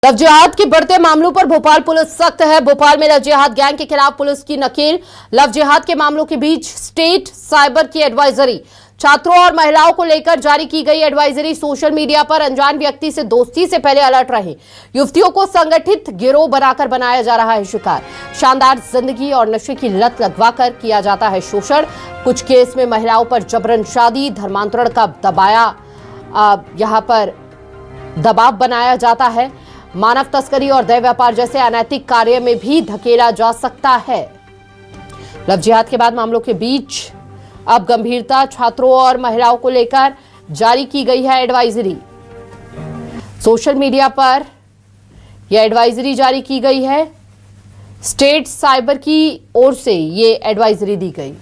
Love जिहाद के बढ़ते मामलों पर भोपाल पुलिस सख्त है। भोपाल में लव जिहाद गैंग के खिलाफ पुलिस की नकेल। लव जिहाद के मामलों के बीच स्टेट साइबर की एडवाइजरी। छात्रों और महिलाओं को लेकर जारी की गई एडवाइजरी। सोशल मीडिया पर अनजान व्यक्ति से दोस्ती से पहले अलर्ट रहे। युवतियों को संगठित गिरोह बनाकर बनाया जा रहा है शिकार। शानदार जिंदगी और नशे की लत लगवाकर किया जाता है शोषण। कुछ केस में महिलाओं पर जबरन शादी, धर्मांतरण का यहाँ पर दबाव बनाया जाता है। मानव तस्करी और देह व्यापार जैसे अनैतिक कार्य में भी धकेला जा सकता है। लव जिहाद के बाद मामलों के बीच अब गंभीरता। छात्रों और महिलाओं को लेकर जारी की गई है एडवाइजरी। सोशल मीडिया पर यह एडवाइजरी जारी की गई है। स्टेट साइबर की ओर से ये एडवाइजरी दी गई।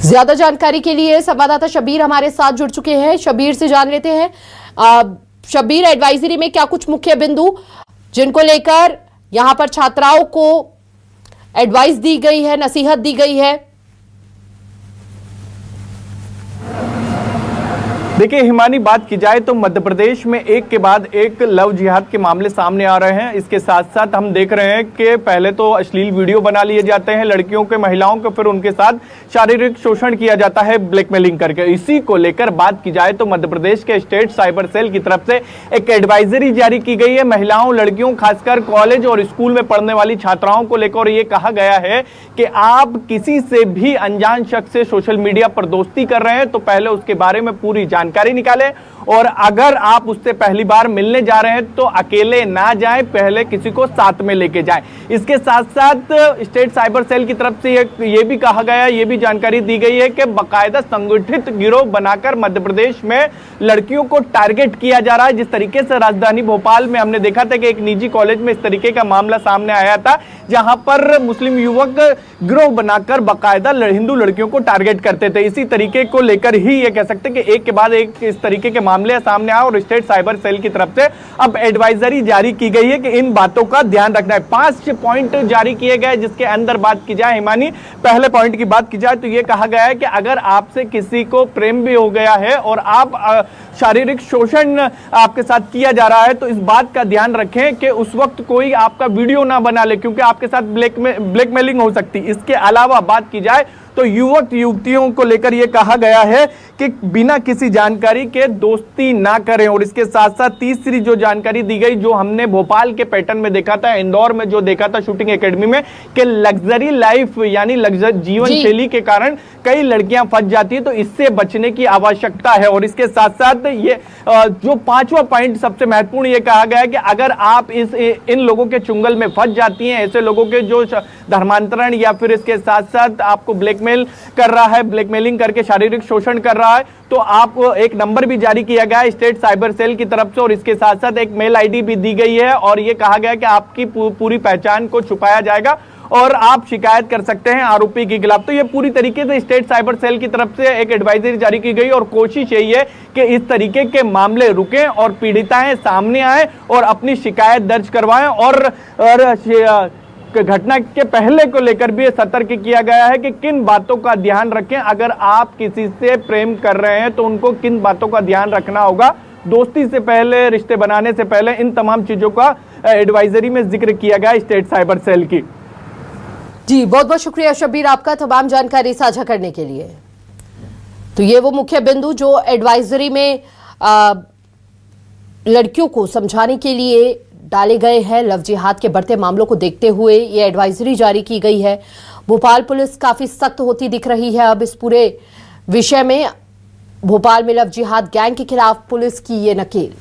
ज्यादा जानकारी के लिए संवाददाता शबीर हमारे साथ जुड़ चुके हैं। शबीर से जान लेते हैं। शबीर, एडवाइजरी में क्या कुछ मुख्य बिंदु जिनको लेकर यहां पर छात्राओं को एडवाइस दी गई है, नसीहत दी गई है? देखिए हिमानी, बात की जाए तो मध्य प्रदेश में एक के बाद एक लव जिहाद के मामले सामने आ रहे हैं। इसके साथ साथ हम देख रहे हैं कि पहले तो अश्लील वीडियो बना लिए जाते हैं लड़कियों के, महिलाओं के, फिर उनके साथ शारीरिक शोषण किया जाता है ब्लैकमेलिंग करके। इसी को लेकर बात की जाए तो मध्य प्रदेश के स्टेट साइबर सेल की तरफ से एक एडवाइजरी जारी की गई है महिलाओं, लड़कियों, खासकर कॉलेज और स्कूल में पढ़ने वाली छात्राओं को लेकर। ये कहा गया है कि आप किसी से भी अनजान शख्स से सोशल मीडिया पर दोस्ती कर रहे हैं तो पहले उसके बारे में पूरी जानकारी निकालें, और अगर आप उससे पहली बार मिलने जा रहे हैं तो अकेले ना जाएं, पहले किसी को साथ में लेके जाएं। इसके साथ साथ स्टेट साइबर सेल की तरफ से ये भी कहा गया, ये भी जानकारी दी गई है कि बाकायदा संगठित गिरोह बनाकर मध्य प्रदेश में लड़कियों को टारगेट किया जा रहा है। जिस तरीके से राजधानी भोपाल में हमने देखा था कि एक निजी कॉलेज में इस तरीके का मामला सामने आया था, जहां पर मुस्लिम युवक गिरोह बनाकर बाकायदा हिंदू लड़कियों को टारगेट करते थे। इसी तरीके को लेकर ही ये कह सकते हैं कि एक के बाद एक इस तरीके के मामले सामने आए और स्टेट साइबर सेल की तरफ से अब एडवाइजरी जारी की गई है कि इन बातों का ध्यान रखना है। 5 पॉइंट जारी किए गए, जिसके अंदर बात की जाए हिमानी, पहले पॉइंट की बात की जाए तो यह कहा गया है कि अगर आपसे किसी को प्रेम भी हो गया है और आप शारीरिक शोषण आपके साथ किया जा रहा है तो इस बात का ध्यान रखें कि उस वक्त कोई आपका वीडियो ना बना ले, क्योंकि आपके साथ ब्लैकमेलिंग हो सकती है। इसके अलावा बात की जाए तो युवक युवतियों को लेकर यह कहा गया है कि बिना किसी जानकारी के दोस्ती ना करें। और इसके साथ साथ तीसरी जो जानकारी दी गई, जो हमने भोपाल के पैटर्न में देखा था, इंदौर में जो देखा था शूटिंग एकेडमी में, कि लग्जरी लाइफ यानी जीवन शैली के कारण कई लड़कियां फंस जाती है, तो इससे बचने की आवश्यकता है। और इसके साथ साथ ये जो 5वां पॉइंट सबसे महत्वपूर्ण, ये कहा गया है कि अगर आप इन लोगों के चुंगल में फंस जाती हैं, ऐसे लोगों के जो धर्मांतरण या फिर इसके साथ साथ आपको ब्लैकमेल कर रहा है, ब्लैकमेलिंग करके शारीरिक शोषण कर रहा है, तो आप एक नंबर भी जारी किया गया है स्टेट साइबर सेल की तरफ से। और इसके साथ साथ एक मेल आईडी भी दी गई है और ये कहा गया कि आपकी पूरी पहचान को छुपाया जाएगा और आप शिकायत कर सकते हैं आरोपी के खिलाफ। तो ये पूरी तरीके से स्टेट साइबर सेल की तरफ से एक एडवाइजरी जारी की गई और कोशिश यही है कि इस तरीके के मामले रुकें और पीड़िताएं सामने आए और अपनी शिकायत दर्ज करवाएं। और घटना के पहले को लेकर भी सतर्क किया गया है कि किन बातों का ध्यान रखें। अगर आप किसी से प्रेम कर रहे हैं तो उनको किन बातों का ध्यान रखना होगा, दोस्ती से पहले, रिश्ते बनाने से पहले, इन तमाम चीजों का एडवाइजरी में जिक्र किया गया स्टेट साइबर सेल की। जी, बहुत बहुत शुक्रिया शबीर आपका तमाम जानकारी साझा करने के लिए। तो ये वो मुख्य बिंदु जो एडवाइजरी में लड़कियों को समझाने के लिए डाले गए हैं। लव जिहाद के बढ़ते मामलों को देखते हुए ये एडवाइजरी जारी की गई है। भोपाल पुलिस काफी सख्त होती दिख रही है अब इस पूरे विषय में। भोपाल में लव जिहाद गैंग के खिलाफ पुलिस की ये नकेल।